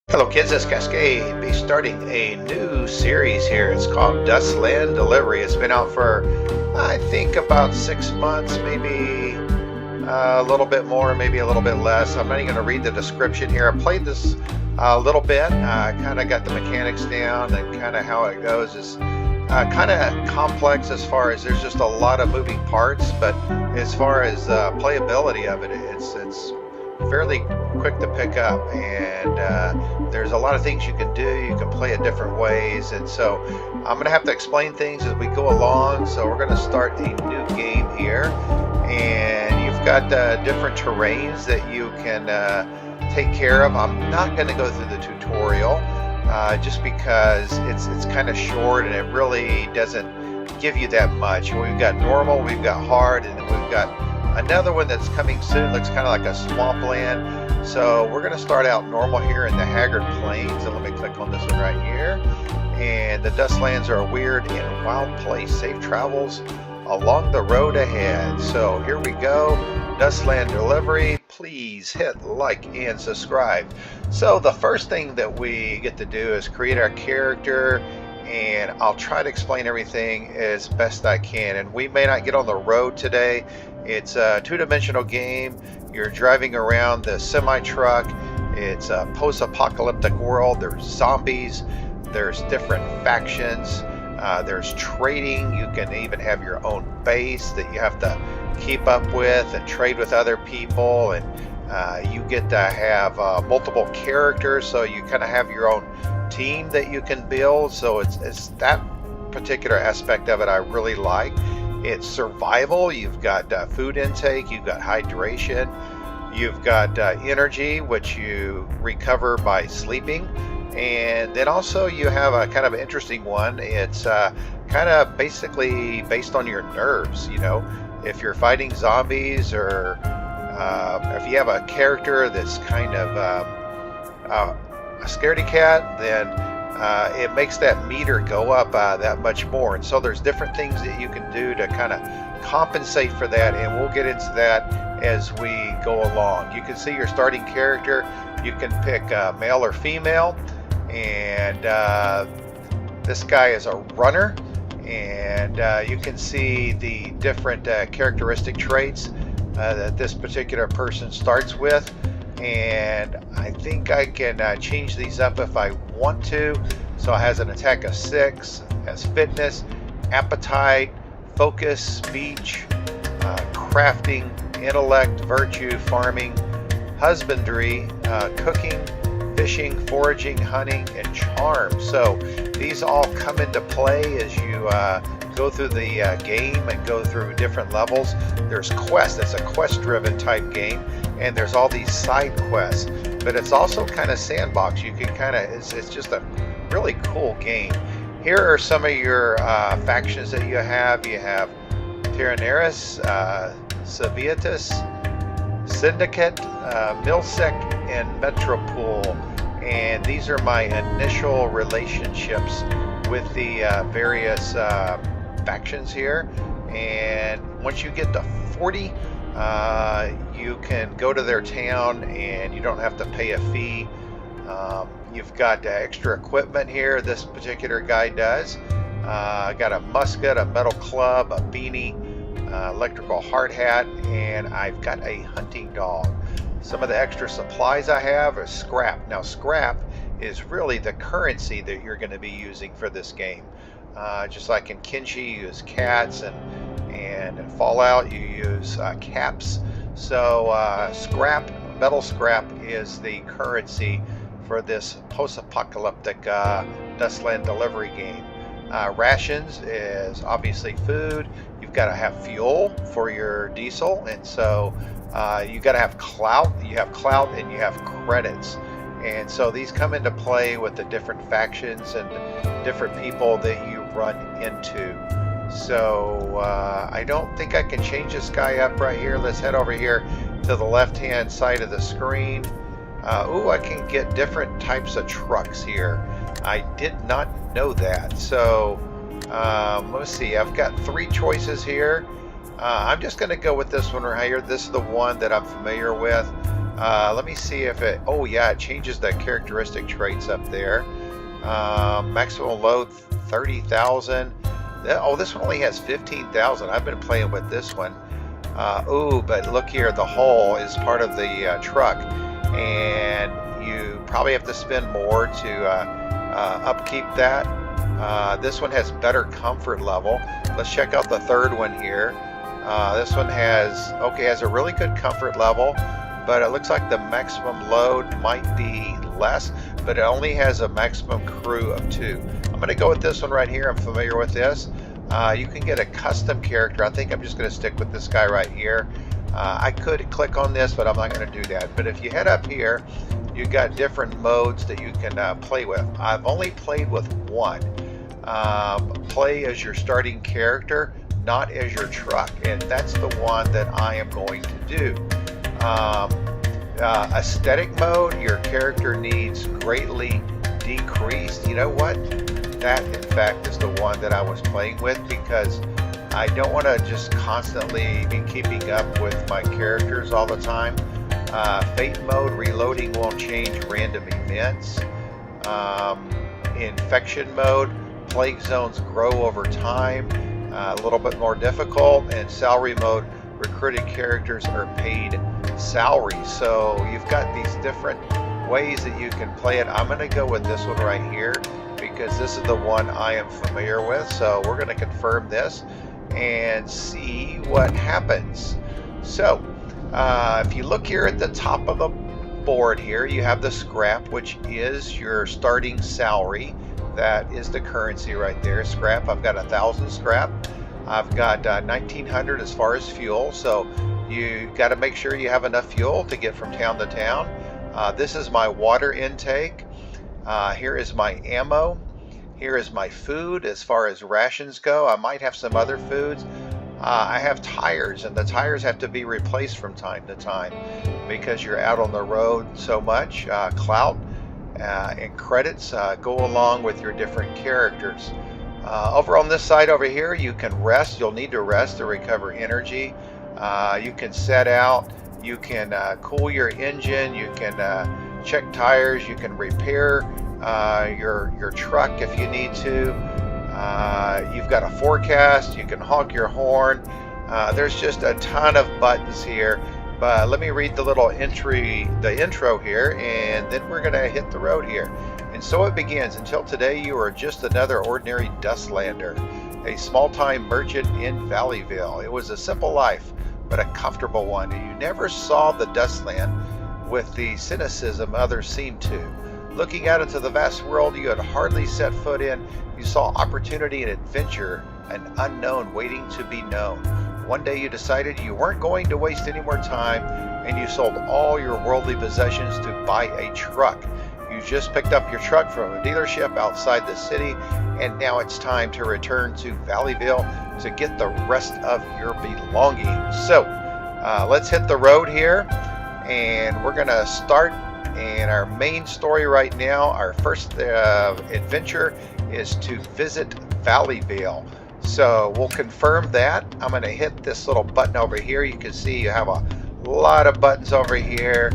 Hello kids, it's Cascade. Be starting a new series here. It's called Dustland Delivery. It's been out for I think about 6 months, maybe a little bit more, maybe a little bit less. I'm not even going to read the description here. I played this a little bit, kind of got the mechanics down and kind of how it goes is kind of complex as far as there's just a lot of moving parts, but as far as playability of it, it's fairly quick to pick up, and there's a lot of things you can do. You can play it different ways, and so I'm gonna have to explain things as we go along. So we're gonna start a new game here, and you've got different terrains that you can take care of. I'm not gonna go through the tutorial just because it's kind of short and it really doesn't give you that much. We've got normal, we've got hard, and then we've got another one that's coming soon. Looks kind of like a swampland. So we're going to start out normal here in the Haggard Plains. And let me click on this one right here. And the Dustlands are a weird and wild place. Safe travels along the road ahead. So here we go. Dustland Delivery. Please hit like and subscribe. So the first thing that we get to do is create our character, and I'll try to explain everything as best I can. And we may not get on the road today. It's a two-dimensional game. You're driving around the semi-truck. It's a post-apocalyptic world. There's zombies. There's different factions. There's trading. You can even have your own base that you have to keep up with and trade with other people. And you get to have multiple characters, so you kind of have your own team that you can build. So it's that particular aspect of it I really like. It's survival. You've got food intake, you've got hydration, you've got energy, which you recover by sleeping, and then also you have a kind of interesting one. It's kind of basically based on your nerves. You know, if you're fighting zombies, or if you have a character that's kind of a scaredy cat, then it makes that meter go up that much more. And so there's different things that you can do to kind of compensate for that, and we'll get into that as we go along. You can see your starting character. You can pick male or female, and this guy is a runner, and you can see the different characteristic traits that this particular person starts with. And I think I can change these up if I want to. So it has an attack of 6, has fitness, appetite, focus, speech, crafting, intellect, virtue, farming, husbandry, cooking, fishing, foraging, hunting, and charm. So these all come into play as you go through the game and go through different levels. There's quests. It's a quest-driven type game, and there's all these side quests. But it's also kind of sandbox. You can kind of, it's just a really cool game. Here are some of your factions that you have. You have Terraneris, Civitas, Syndicate, Milsec, and Metropole. And these are my initial relationships with the various factions here. And once you get to 40, you can go to their town and you don't have to pay a fee. You've got extra equipment here. This particular guy does. Got a musket, a metal club, a beanie, electrical hard hat, and I've got a hunting dog. Some of the extra supplies I have are scrap. Now scrap is really the currency that you're going to be using for this game. Just like in Kenshi, you use cats, and in Fallout you use caps. So scrap, metal scrap, is the currency for this post-apocalyptic Dustland Delivery game. Rations is obviously food. You've got to have fuel for your diesel, and so you got to have clout. You have clout and you have credits. And so these come into play with the different factions and different people that you run into. So I don't think I can change this guy up right here. Let's head over here to the left-hand side of the screen. Ooh, I can get different types of trucks here. I did not know that. So let's see. I've got 3 choices here. I'm just going to go with this one right here. This is the one that I'm familiar with. Let me see if it, oh yeah, it changes the characteristic traits up there. Maximum load 30,000. Oh, this one only has 15,000. I've been playing with this one. Ooh, but look here, the hull is part of the truck, and you probably have to spend more to upkeep that. This one has better comfort level. Let's check out the third one here. This one has a really good comfort level, but it looks like the maximum load might be less, but it only has a maximum crew of 2. I'm going to go with this one right here. I'm familiar with this. You can get a custom character. I think I'm just going to stick with this guy right here. I could click on this, but I'm not going to do that. But if you head up here, you've got different modes that you can play with. I've only played with one. Play as your starting character, not as your truck, and that's the one that I am going to do. Aesthetic mode, your character needs greatly decreased. You know what? That in fact is the one that I was playing with, because I don't want to just constantly be keeping up with my characters all the time. Fate mode, reloading won't change random events. Infection mode, plague zones grow over time, a little bit more difficult. And salary mode, recruited characters are paid salary. So you've got these different ways that you can play it. I'm going to go with this one right here, because this is the one I am familiar with. So we're going to confirm this and see what happens. So if you look here at the top of the board here, you have the scrap, which is your starting salary. That is the currency right there, scrap. I've got 1,000 scrap. I've got 1,900 as far as fuel. So you got to make sure you have enough fuel to get from town to town. This is my water intake. Here is my ammo. Here is my food as far as rations go. I might have some other foods. I have tires, and the tires have to be replaced from time to time because you're out on the road so much. Clout and credits go along with your different characters. Over on this side over here, you can rest. You'll need to rest to recover energy. You can set out. You can cool your engine. You can check tires. You can repair your truck if you need to. You've got a forecast. You can honk your horn. There's just a ton of buttons here, but let me read the little intro here, and then we're gonna hit the road here. And so it begins. Until today, you are just another ordinary Dustlander, a small-time merchant in Valleyville. It was a simple life, but a comfortable one. You never saw the Dustland with the cynicism others seem to. Looking out into the vast world you had hardly set foot in, you saw opportunity and adventure, an unknown waiting to be known. One day you decided you weren't going to waste any more time, and you sold all your worldly possessions to buy a truck. You just picked up your truck from a dealership outside the city, and now it's time to return to Valleyville to get the rest of your belongings. So let's hit the road here, and we're gonna start. And our main story right now, our first adventure is to visit Valleyville. So we'll confirm that. I'm going to hit this little button over here. You can see you have a lot of buttons over here.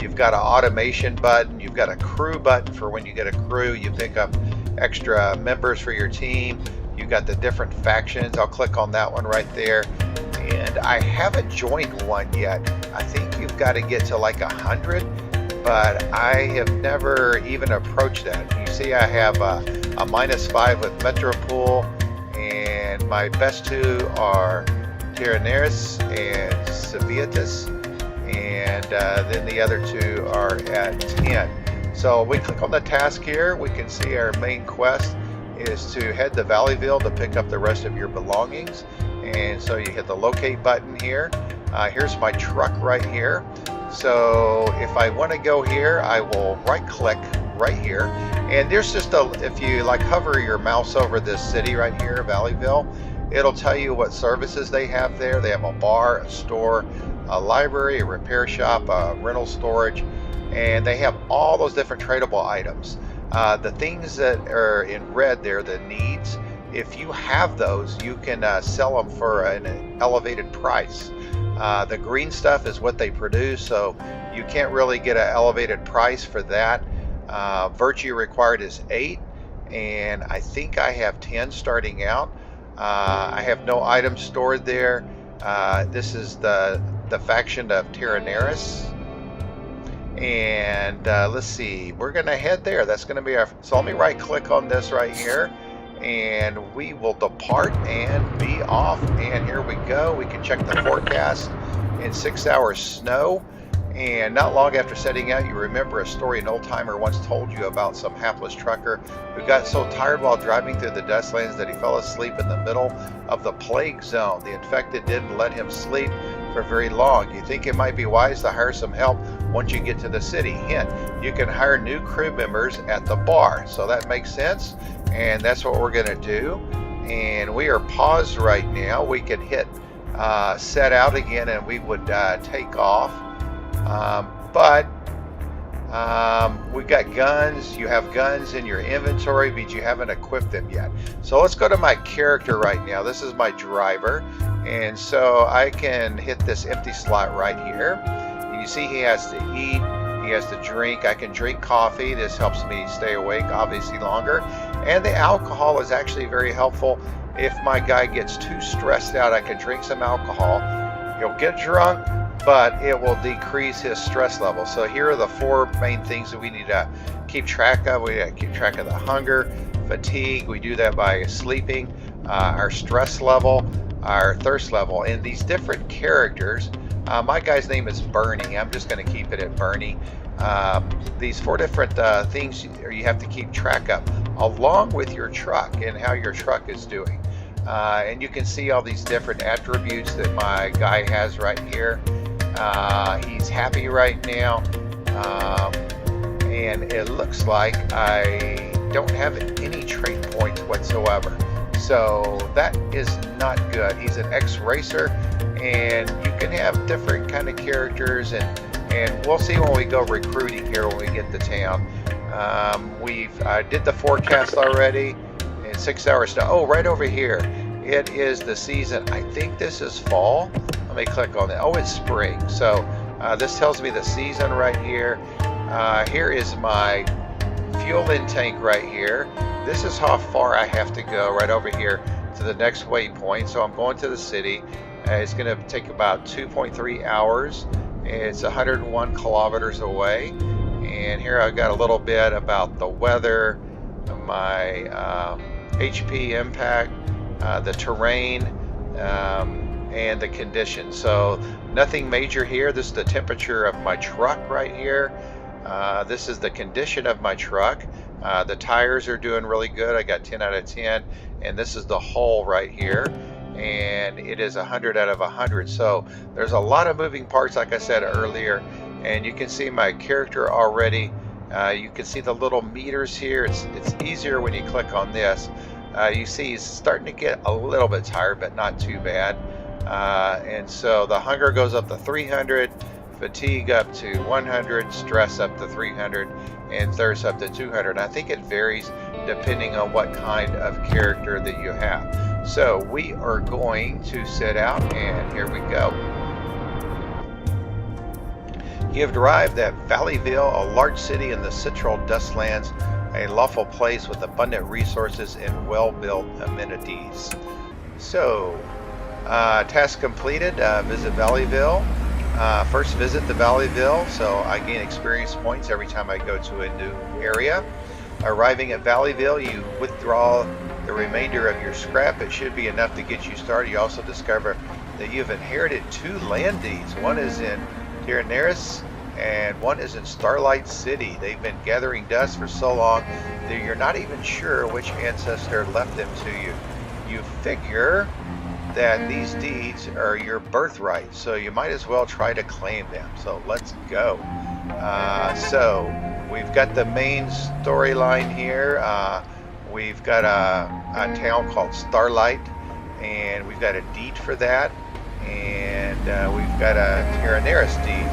You've got an automation button. You've got a crew button for when you get a crew. You pick up extra members for your team. You've got the different factions. I'll click on that one right there. And I haven't joined one yet. I think you've got to get to like 100. But I have never even approached that. You see I have a -5 with Metropool, and my best two are Tyranneris and Civitas, and then the other two are at 10. So we click on the task here, we can see our main quest is to head to Valleyville to pick up the rest of your belongings. And so you hit the locate button here. Here's my truck right here. So if I want to go here, I will right click right here, and there's just if you like hover your mouse over this city right here, Valleyville, it'll tell you what services they have there. They have a bar, a store, a library, a repair shop, a rental storage, and they have all those different tradable items. The things that are in red there, the needs, if you have those, you can sell them for an elevated price. The green stuff is what they produce, so you can't really get an elevated price for that. Virtue required is 8, and I think I have 10 starting out. I have no items stored there. This is the faction of Terraneris. And let's see, we're gonna head there. That's gonna be our, so let me right click on this right here, and we will depart and be off. And here we go. We can check the forecast. In 6 hours snow. And not long after setting out, you remember a story an old timer once told you about some hapless trucker who got so tired while driving through the Dustlands that he fell asleep in the middle of the plague zone. The infected didn't let him sleep for very long. You think it might be wise to hire some help once you get to the city. Hint, you can hire new crew members at the bar. So that makes sense, and that's what we're gonna do. And we are paused right now. We can hit set out again and we would take off. But we've got guns. You have guns in your inventory, but you haven't equipped them yet. So let's go to my character right now. This is my driver, and so I can hit this empty slot right here. And you see he has to eat, he has to drink. I can drink coffee. This helps me stay awake obviously longer, and the alcohol is actually very helpful. If my guy gets too stressed out, I can drink some alcohol. He'll get drunk, but it will decrease his stress level. So here are the 4 main things that we need to keep track of. We need to keep track of the hunger, fatigue. We do that by sleeping, our stress level, our thirst level, and these different characters. My guy's name is Bernie. I'm just going to keep it at Bernie. These 4 different things you have to keep track of, along with your truck and how your truck is doing. And you can see all these different attributes that my guy has right here. He's happy right now, and it looks like I don't have any trait points whatsoever. So that is not good. He's an ex-racer, and you can have different kind of characters, and we'll see when we go recruiting here when we get to town. I did the forecast already. In 6 hours now. Oh, right over here. It is the season. I think this is fall. Let me click on it. Oh, it's spring. So this tells me the season right here. Here is my fuel intake right here. This is how far I have to go right over here to the next waypoint. So I'm going to the city. It's going to take about 2.3 hours. It's 101 kilometers away. And here I've got a little bit about the weather, my HP impact, the terrain, and the conditions. So nothing major here. This is the temperature of my truck right here. This is the condition of my truck. The tires are doing really good. I got 10 out of 10. And this is the hull right here. And it is 100 out of 100. So there's a lot of moving parts, like I said earlier. And you can see my character already. You can see the little meters here. It's easier when you click on this. You see he's starting to get a little bit tired, but not too bad. And so the hunger goes up to 300, fatigue up to 100, stress up to 300, and thirst up to 200. I think it varies depending on what kind of character that you have. So we are going to set out, and here we go. You have arrived at Valleyville, a large city in the Central Dustlands, a lawful place with abundant resources and well-built amenities. So, task completed. Visit Valleyville. First visit the Valleyville, so I gain experience points every time I go to a new area. Arriving at Valleyville, you withdraw the remainder of your scrap. It should be enough to get you started. You also discover that you've inherited 2 land deeds. One is in Terraneris, and one is in Starlight City. They've been gathering dust for so long that you're not even sure which ancestor left them to you. You figure that these deeds are your birthright, so you might as well try to claim them. So let's go. So we've got the main storyline here. We've got a town called Starlight, and we've got a deed for that, and we've got a Terraneris deed.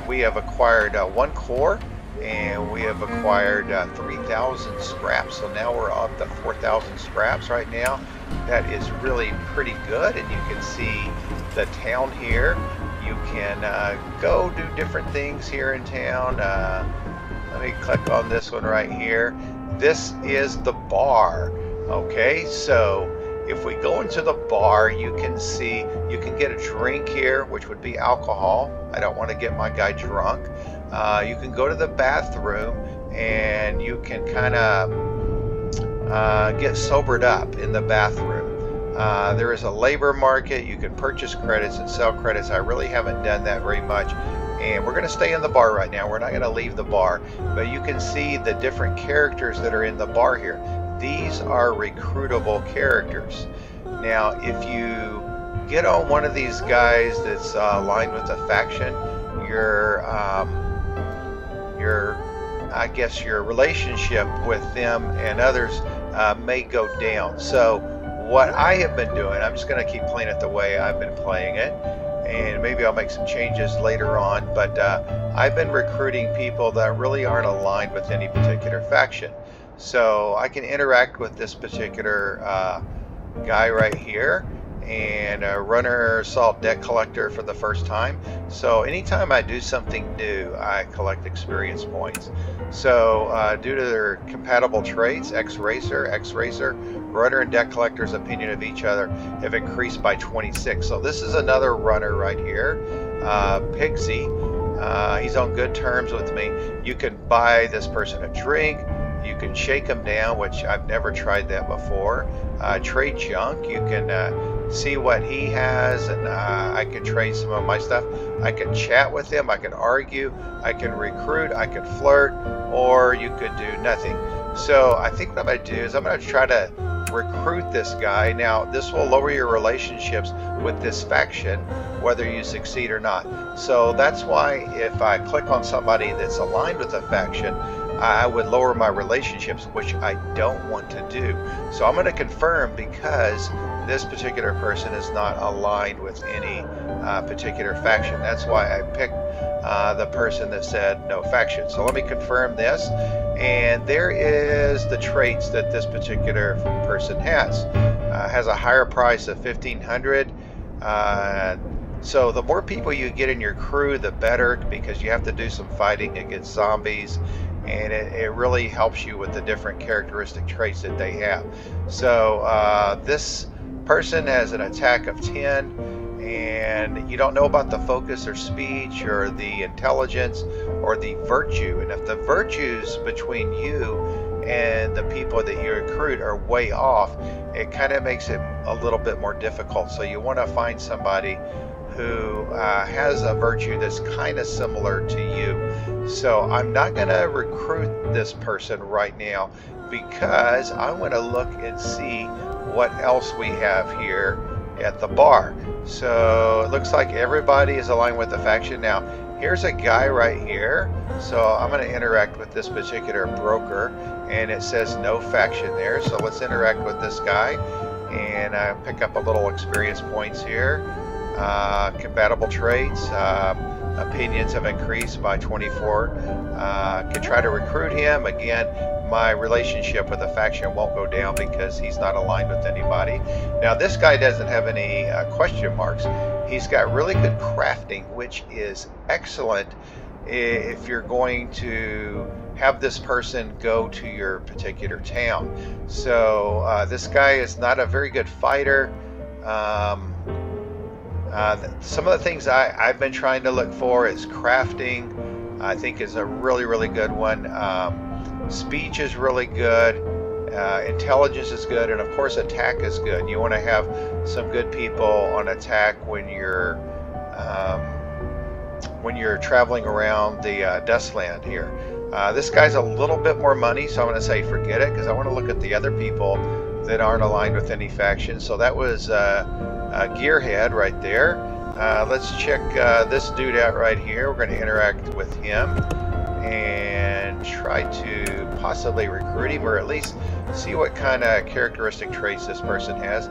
We have acquired 1 core, and we have acquired 3,000 scraps. So now we're up to 4,000 scraps right now. that is really pretty good, and you can see the town here. You can go do different things here in town. Let me click on this one right here. This is the bar. Okay, so if we go into the bar, you can see you can get a drink here, which would be alcohol. I don't want to get my guy drunk. You can go to the bathroom and you can kind of get sobered up in the bathroom. There is a labor market. You can purchase credits and sell credits. I really haven't done that very much. And we're going to stay in the bar right now. We're not going to leave the bar. But you can see the different characters that are in the bar here. These are recruitable characters. Now, if you get on one of these guys that's aligned with a faction, I guess your relationship with them and others may go down. So what I have been doing, I'm just going to keep playing it the way I've been playing it, and maybe I'll make some changes later on, but I've been recruiting people that really aren't aligned with any particular faction. So I can interact with this particular guy right here, and a runner salt debt collector for the first time. So anytime I do something new, I collect experience points. So due to their compatible traits, X-Racer, runner and debt collector's opinion of each other have increased by 26. So this is another runner right here, Pigsy. He's on good terms with me. You can buy this person a drink. You can shake him down, which I've never tried that before. Trade junk. You can see what he has, and I can trade some of my stuff. I can chat with him. I can argue. I can recruit. I can flirt, or you could do nothing. So I think what I'm going to do is I'm going to try to recruit this guy. Now, this will lower your relationships with this faction, whether you succeed or not. So that's why if I click on somebody that's aligned with a faction, I would lower my relationships, which I don't want to do. So I'm going to confirm, because this particular person is not aligned with any particular faction. That's why I picked the person that said no faction. So let me confirm this. And there is the traits that this particular person has. Has a higher price of 1,500. So the more people you get in your crew, the better, because you have to do some fighting against zombies, and it really helps you with the different characteristic traits that they have. So this person has an attack of 10, and you don't know about the focus or speech or the intelligence or the virtue. And if the virtues between you and the people that you recruit are way off, it kind of makes it a little bit more difficult. So you want to find somebody who has a virtue that's kind of similar to you. So I'm not going to recruit this person right now, because I want to look and see what else we have here at the bar. So it looks like everybody is aligned with the faction. Now, here's a guy right here. So I'm going to interact with this particular broker, and it says no faction there. So let's interact with this guy and pick up a little experience points here. Compatible traits, opinions have increased by 24. Can try to recruit him. Again, my relationship with the faction won't go down because he's not aligned with anybody. Now, this guy doesn't have any question marks. He's got really good crafting, which is excellent if you're going to have this person go to your particular town. So this guy is not a very good fighter. Some of the things I've been trying to look for is crafting. I think is a really, really good one. Speech is really good. Intelligence is good, and of course attack is good. You want to have some good people on attack when you're traveling around the Dustland here. This guy's a little bit more money, so I'm going to say forget it, because I want to look at the other people that aren't aligned with any faction. So that was Gearhead right there. Let's check this dude out right here. We're going to interact with him and try to possibly recruit him, or at least see what kind of characteristic traits this person has.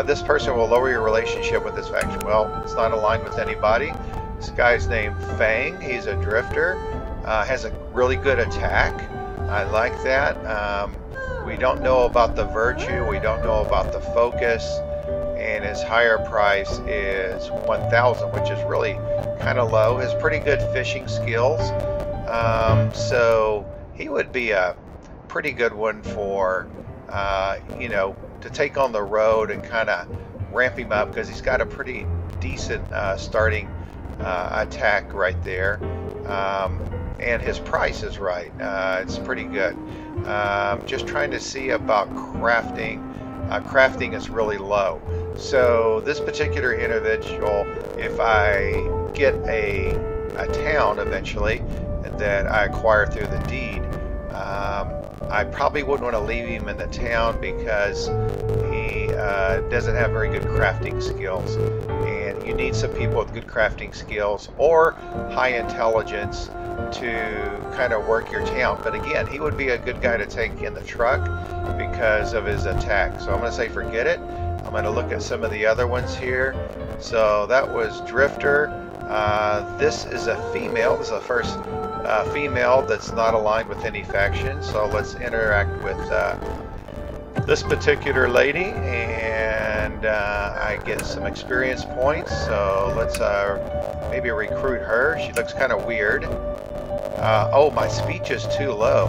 This person will lower your relationship with this faction. Well, it's not aligned with anybody. This guy's named Fang. He's a drifter. Has a really good attack. I like that. We don't know about the virtue, we don't know about the focus, and his higher price is 1,000, which is really kind of low. Has pretty good fishing skills, so he would be a pretty good one for to take on the road and kind of ramp him up, because he's got a pretty decent starting attack right there, and his price is right. It's pretty good. Just trying to see about crafting. Crafting is really low. So this particular individual, if I get a town eventually that I acquire through the deed, I probably wouldn't want to leave him in the town, because he doesn't have very good crafting skills, and you need some people with good crafting skills or high intelligence to kind of work your town. But again, he would be a good guy to take in the truck because of his attack. So I'm going to say forget it. I'm going to look at some of the other ones here. So that was Drifter. This is a female. This is the first female that's not aligned with any faction. So let's interact with this particular lady, and I get some experience points. So let's maybe recruit her. She looks kind of weird. Oh, my speech is too low.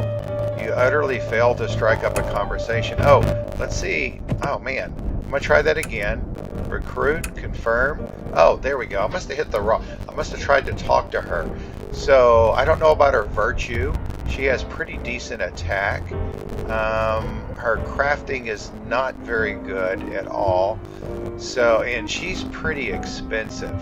You utterly failed to strike up a conversation. Oh, let's see. Oh man, I'm gonna try that again. Recruit, confirm. Oh, there we go. I must have hit the wrong. I must have tried to talk to her. So I don't know about her virtue. She has pretty decent attack. Her crafting is not very good at all. So, and she's pretty expensive.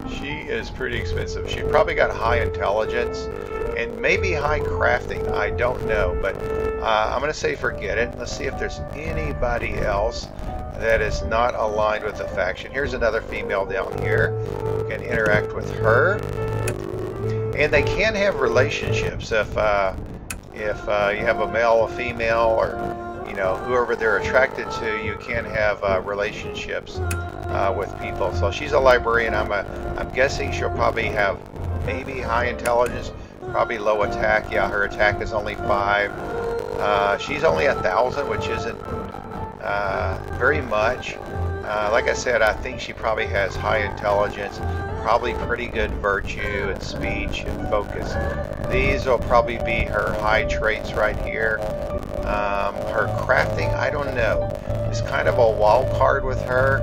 She is pretty expensive. She probably got high intelligence and maybe high crafting. I don't know, but I'm going to say forget it. Let's see if there's anybody else that is not aligned with the faction. Here's another female down here. You can interact with her, and they can have relationships if you have a male, a female, or whoever they're attracted to. You can have relationships with people. So she's a librarian. I'm guessing she'll probably have maybe high intelligence, probably low attack. Yeah, her attack is only 5. She's only 1,000, which isn't very much. Like I said, I think she probably has high intelligence, probably pretty good virtue and speech and focus. These will probably be her high traits right here. Her crafting, I don't know. It's kind of a wild card with her.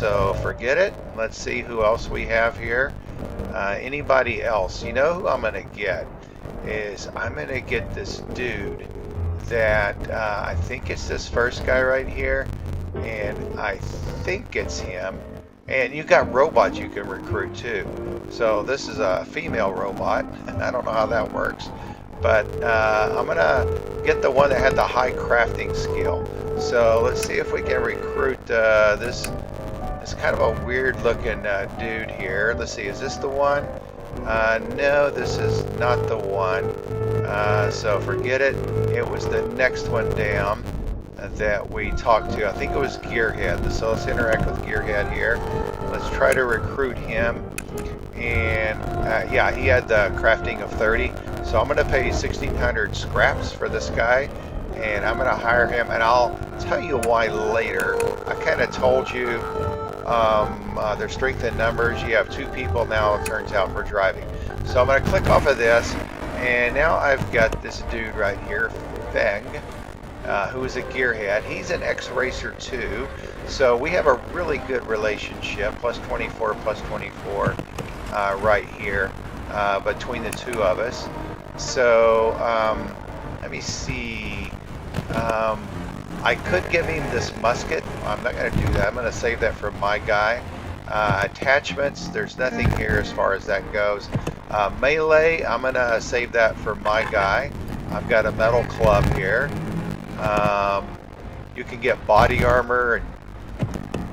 So forget it. Let's see who else we have here. Anybody else? You know who I'm going to get is I'm going to get this dude that I think it's this first guy right here, and I think it's him. And you got robots you can recruit too. So this is a female robot, and I don't know how that works, but I'm gonna get the one that had the high crafting skill. So let's see if we can recruit this kind of a weird looking dude here. Let's see, is this the one? No, this is not the one. So forget it. It was the next one down that we talked to. I think it was Gearhead. So let's interact with Gearhead here. Let's try to recruit him. And yeah, he had the crafting of 30. So I'm going to pay 1,600 scraps for this guy, and I'm going to hire him, and I'll tell you why later. I kind of told you their strength in numbers. You have 2 people now, it turns out, for driving. So I'm going to click off of this, and now I've got this dude right here, Feng, who is a gearhead. He's an X-Racer too, so we have a really good relationship, plus 24, plus 24 right here between the two of us. So let me see. I could give him this musket. I'm not going to do that. I'm going to save that for my guy. Attachments, there's nothing here as far as that goes. Melee, I'm going to save that for my guy. I've got a metal club here. You can get body armor,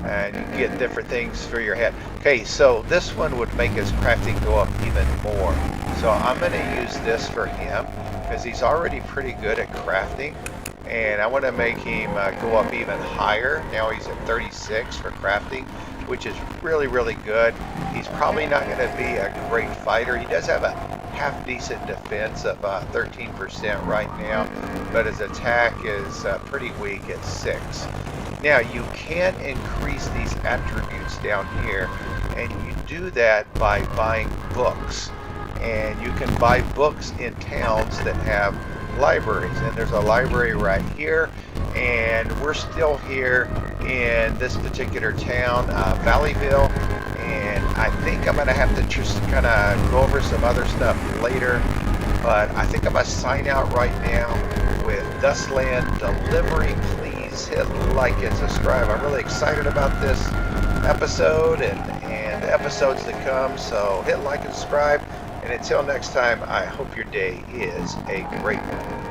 and you can get different things for your head. Okay, so this one would make his crafting go up even more. So I'm going to use this for him because he's already pretty good at crafting, and I want to make him go up even higher. Now he's at 36 for crafting, which is really, really good. He's probably not going to be a great fighter. He does have a half decent defense of 13% right now, but his attack is pretty weak at 6. Now you can increase these attributes down here, and you do that by buying books. And you can buy books in towns that have libraries, and there's a library right here, and we're still here in this particular town, Valleyville, and I think I'm gonna have to just kind of go over some other stuff later, but I think I'm gonna sign out right now with Dustland Delivery. Please hit like and subscribe. I'm really excited about this episode and episodes to come, so hit like and subscribe. And until next time, I hope your day is a great one.